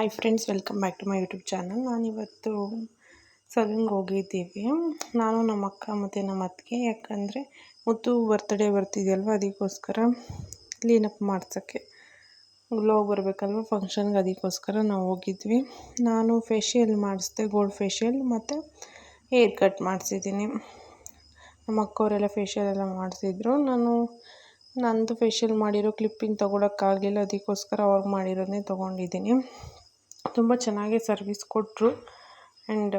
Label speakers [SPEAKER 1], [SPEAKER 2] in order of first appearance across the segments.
[SPEAKER 1] Hi friends, welcome back to my YouTube channel. ನಾನಿವತ್ತು ಸಲೂನ್ಗೆ ಹೋಗಿದ್ದೀವಿ, ನಾನು ನಮ್ಮ ಅಕ್ಕ ಮತ್ತು ನಮ್ಮ ಅತ್ತಿಗೆ. ಯಾಕಂದರೆ ಮುತ್ತು ಬರ್ತ್ಡೇ ಬರ್ತಿದೆಯಲ್ವ, ಅದಕ್ಕೋಸ್ಕರ ಕ್ಲೀನಪ್ ಮಾಡ್ಸೋಕ್ಕೆ ಗ್ಲೋ ಬರಬೇಕಲ್ವ ಫಂಕ್ಷನ್ಗೆ, ಅದಕ್ಕೋಸ್ಕರ ನಾವು ಹೋಗಿದ್ವಿ. ನಾನು ಫೇಶಿಯಲ್ ಮಾಡಿಸಿದೆ, ಗೋಲ್ಡ್ ಫೇಶಿಯಲ್ ಮತ್ತು ಹೇರ್ ಕಟ್ ಮಾಡಿಸಿದ್ದೀನಿ. ನಮ್ಮ ಅಕ್ಕವರೆಲ್ಲ ಫೇಶಿಯಲ್ ಎಲ್ಲ ಮಾಡಿಸಿದ್ರು. ನಂದು ಫೇಶಿಯಲ್ ಮಾಡಿರೋ ಕ್ಲಿಪ್ಪಿಂಗ್ ತೊಗೊಳಕ್ಕಾಗಲಿಲ್ಲ, ಅದಕ್ಕೋಸ್ಕರ ಅವ್ರಿಗೆ ಮಾಡಿರೋದನ್ನೇ ತೊಗೊಂಡಿದ್ದೀನಿ. ತುಂಬ ಚೆನ್ನಾಗಿ ಸರ್ವಿಸ್ ಕೊಟ್ಟರು. ಆ್ಯಂಡ್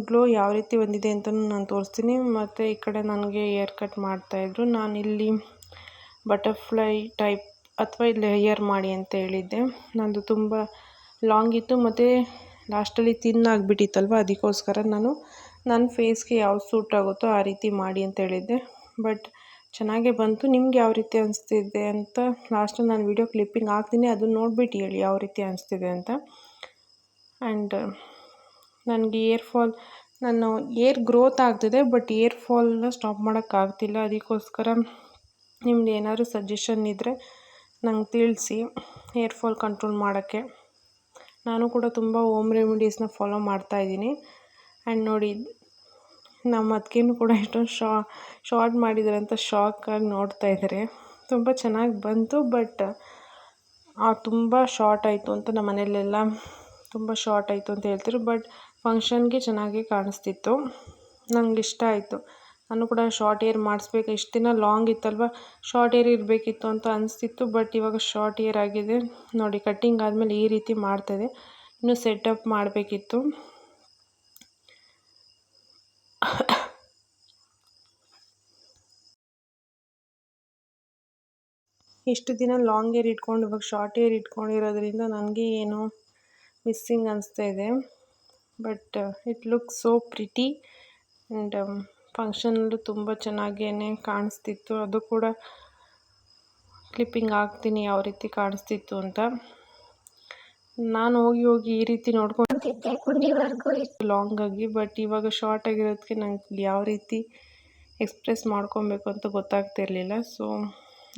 [SPEAKER 1] ಗ್ಲೋ ಯಾವ ರೀತಿ ಬಂದಿದೆ ಅಂತಲೂ ನಾನು ತೋರಿಸ್ತೀನಿ. ಮತ್ತು ಈ ಕಡೆ ನನಗೆ ಹೇರ್ ಕಟ್ ಮಾಡ್ತಾಯಿದ್ರು. ನಾನಿಲ್ಲಿ ಬಟರ್ಫ್ಲೈ ಟೈಪ್ ಅಥವಾ ಇಲ್ಲಿ ಹೇರ್ ಮಾಡಿ ಅಂತ ಹೇಳಿದ್ದೆ. ನಂದು ತುಂಬ ಲಾಂಗ್ ಇತ್ತು ಮತ್ತು ಲಾಸ್ಟಲ್ಲಿ ತಿನ್ ಆಗಿಬಿಟ್ಟಿತ್ತಲ್ವ, ಅದಕ್ಕೋಸ್ಕರ ನಾನು ನನ್ನ ಫೇಸ್ಗೆ ಯಾವ್ದು ಸೂಟ್ ಆಗುತ್ತೋ ಆ ರೀತಿ ಮಾಡಿ ಅಂತ ಹೇಳಿದ್ದೆ. ಬಟ್ ಚೆನ್ನಾಗೇ ಬಂತು. ನಿಮ್ಗೆ ಯಾವ ರೀತಿ ಅನಿಸ್ತಿದೆ ಅಂತ ಲಾಸ್ಟಲ್ಲಿ ನಾನು ವಿಡಿಯೋ ಕ್ಲಿಪ್ಪಿಂಗ್ ಹಾಕ್ತೀನಿ, ಅದನ್ನು ನೋಡಿಬಿಟ್ಟು ಹೇಳಿ ಯಾವ ರೀತಿ ಅನಿಸ್ತಿದೆ ಅಂತ. ಆ್ಯಂಡ್ ನನಗೆ ನಾನು ಏರ್ ಗ್ರೋತ್ ಆಗ್ತಿದೆ, ಬಟ್ ಏರ್ ಫಾಲ್ನ ಸ್ಟಾಪ್ ಮಾಡೋಕ್ಕಾಗ್ತಿಲ್ಲ. ಅದಕ್ಕೋಸ್ಕರ ನಿಮ್ದು ಏನಾದರೂ ಸಜೆಷನ್ ಇದ್ದರೆ ನಂಗೆ ತಿಳಿಸಿ, ಏರ್ ಫಾಲ್ ಕಂಟ್ರೋಲ್ ಮಾಡೋಕ್ಕೆ. ನಾನು ಕೂಡ ತುಂಬ ಹೋಮ್ ರೆಮಿಡೀಸ್ನ ಫಾಲೋ ಮಾಡ್ತಾಯಿದ್ದೀನಿ. ಆ್ಯಂಡ್ ನೋಡಿ, ನಮ್ಮ ಅತ್ತಿಗೆನೂ ಕೂಡ ಇಷ್ಟೊಂದು ಶಾರ್ಟ್ ಮಾಡಿದ್ದಾರೆ ಅಂತ ಶಾಕಾಗಿ ನೋಡ್ತಾ ಇದ್ದಾರೆ. ತುಂಬ ಚೆನ್ನಾಗಿ ಬಂತು, ಬಟ್ ತುಂಬ ಶಾರ್ಟ್ ಆಯಿತು ಅಂತ ನಮ್ಮ ಮನೆಯಲ್ಲೆಲ್ಲ ತುಂಬ ಶಾರ್ಟ್ ಆಯಿತು ಅಂತ ಹೇಳ್ತಿದ್ರು. ಬಟ್ ಫಂಕ್ಷನ್ಗೆ ಚೆನ್ನಾಗಿ ಕಾಣಿಸ್ತಿತ್ತು, ನಂಗೆ ಇಷ್ಟ ಆಯಿತು. ನಾನು ಕೂಡ ಶಾರ್ಟ್ ಹೇರ್ ಮಾಡಿಸ್ಬೇಕು, ಇಷ್ಟು ದಿನ ಲಾಂಗ್ ಇತ್ತಲ್ವ, ಶಾರ್ಟ್ ಹೇರ್ ಇರಬೇಕಿತ್ತು ಅಂತ ಅನಿಸ್ತಿತ್ತು. ಬಟ್ ಇವಾಗ ಶಾರ್ಟ್ ಹೇರ್ ಆಗಿದೆ ನೋಡಿ. ಕಟ್ಟಿಂಗ್ ಆದಮೇಲೆ ಈ ರೀತಿ ಮಾಡ್ತಾಯಿದೆ, ಇನ್ನೂ ಸೆಟಪ್ ಮಾಡಬೇಕಿತ್ತು. ಇಷ್ಟು ದಿನ ಲಾಂಗ್ ಹೇರ್ ಇಟ್ಕೊಂಡು ಇವಾಗ ಶಾರ್ಟ್ ಹೇರ್ ಇಟ್ಕೊಂಡಿರೋದ್ರಿಂದ ನನಗೆ ಏನೋ ಮಿಸ್ಸಿಂಗ್ ಅನಿಸ್ತಾ ಇದೆ. But it look so pretty. And ಫಂಕ್ಷನಲ್ಲೂ ತುಂಬ ಚೆನ್ನಾಗೇ ಕಾಣಿಸ್ತಿತ್ತು. ಅದು ಕೂಡ ಕ್ಲಿಪ್ಪಿಂಗ್ ಹಾಕ್ತೀನಿ ಯಾವ ರೀತಿ ಕಾಣಿಸ್ತಿತ್ತು ಅಂತ. ನಾನು ಹೋಗಿ ಈ ರೀತಿ ನೋಡ್ಕೊಂಡಿದ್ದೆ ಲಾಂಗ್ ಆಗಿ. ಬಟ್ ಇವಾಗ ಶಾರ್ಟ್ ಆಗಿರೋದಕ್ಕೆ ನಂಗೆ ಯಾವ ರೀತಿ ಎಕ್ಸ್ಪ್ರೆಸ್ ಮಾಡ್ಕೊಬೇಕು ಅಂತ ಗೊತ್ತಾಗ್ತಿರ್ಲಿಲ್ಲ. ಸೊ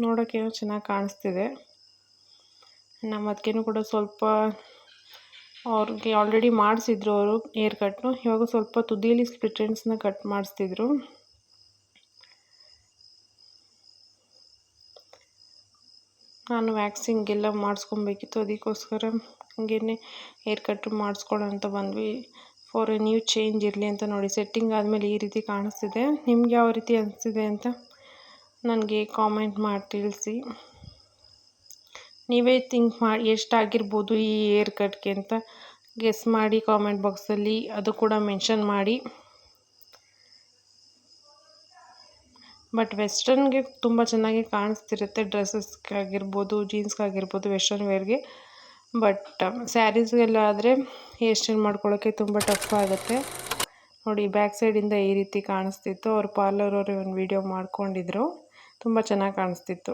[SPEAKER 1] ನೋಡೋಕ್ಕೆ ಚೆನ್ನಾಗಿ ಕಾಣಿಸ್ತಿದೆ. ನಮ್ಮ ಅತ್ತಿಗೆನೂ ಕೂಡ ಸ್ವಲ್ಪ ಅವ್ರಿಗೆ ಆಲ್ರೆಡಿ ಮಾಡಿಸಿದ್ರು ಅವರು ಹೇರ್ ಕಟ್ನು. ಇವಾಗ ಸ್ವಲ್ಪ ತುದಿಯಲ್ಲಿ ಸ್ಪ್ಲಿಟ್ ಎಂಡ್ಸ್ನ ಕಟ್ ಮಾಡಿಸ್ತಿದ್ರು. ನಾನು ವ್ಯಾಕ್ಸಿಂಗೆಲ್ಲ ಮಾಡಿಸ್ಕೊಬೇಕಿತ್ತು, ಅದಕ್ಕೋಸ್ಕರ ಹಂಗೇ ಹೇರ್ ಕಟ್ ಮಾಡಿಸ್ಕೊಳ್ಳೋ ಅಂತ ಬಂದ್ವಿ. ಫಾರ್ ಎ ನ್ಯೂ ಚೇಂಜ್ ಇರಲಿ ಅಂತ. ನೋಡಿ, ಸೆಟ್ಟಿಂಗ್ ಆದಮೇಲೆ ಈ ರೀತಿ ಕಾಣಿಸ್ತಿದೆ. ನಿಮ್ಗೆ ಯಾವ ರೀತಿ ಅನಿಸ್ತಿದೆ ಅಂತ ನನಗೆ ಕಾಮೆಂಟ್ ಮಾಡಿ ತಿಳಿಸಿ. ನೀವೇ ಥಿಂಕ್ ಮಾಡಿ ಎಷ್ಟಾಗಿರ್ಬೋದು ಈ ಹೇರ್ ಕಟ್ಗೆ ಅಂತ ಗೆಸ್ ಮಾಡಿ ಕಾಮೆಂಟ್ ಬಾಕ್ಸಲ್ಲಿ ಅದು ಕೂಡ ಮೆನ್ಷನ್ ಮಾಡಿ. ಬಟ್ ವೆಸ್ಟರ್ನ್ಗೆ ತುಂಬ ಚೆನ್ನಾಗಿ ಕಾಣಿಸ್ತಿರುತ್ತೆ, ಡ್ರೆಸ್ಸಸ್ಗಾಗಿರ್ಬೋದು, ಜೀನ್ಸ್ಗಾಗಿರ್ಬೋದು, ವೆಸ್ಟರ್ನ್ ವೇರ್ಗೆ. ಬಟ್ ಸ್ಯಾರೀಸ್ಗೆಲ್ಲ ಆದರೆ ಹೇರ್ ಸ್ಟೈಲ್ ಮಾಡ್ಕೊಳ್ಳೋಕ್ಕೆ ತುಂಬ ಟಫ್ ಆಗುತ್ತೆ. ನೋಡಿ, ಬ್ಯಾಕ್ ಸೈಡಿಂದ ಈ ರೀತಿ ಕಾಣಿಸ್ತಿತ್ತು. ಅವ್ರು ಪಾರ್ಲರ್ ಅವರು ಒಂದು ವಿಡಿಯೋ ಮಾಡ್ಕೊಂಡಿದ್ರು, ತುಂಬ ಚೆನ್ನಾಗಿ ಕಾಣಿಸ್ತಿತ್ತು.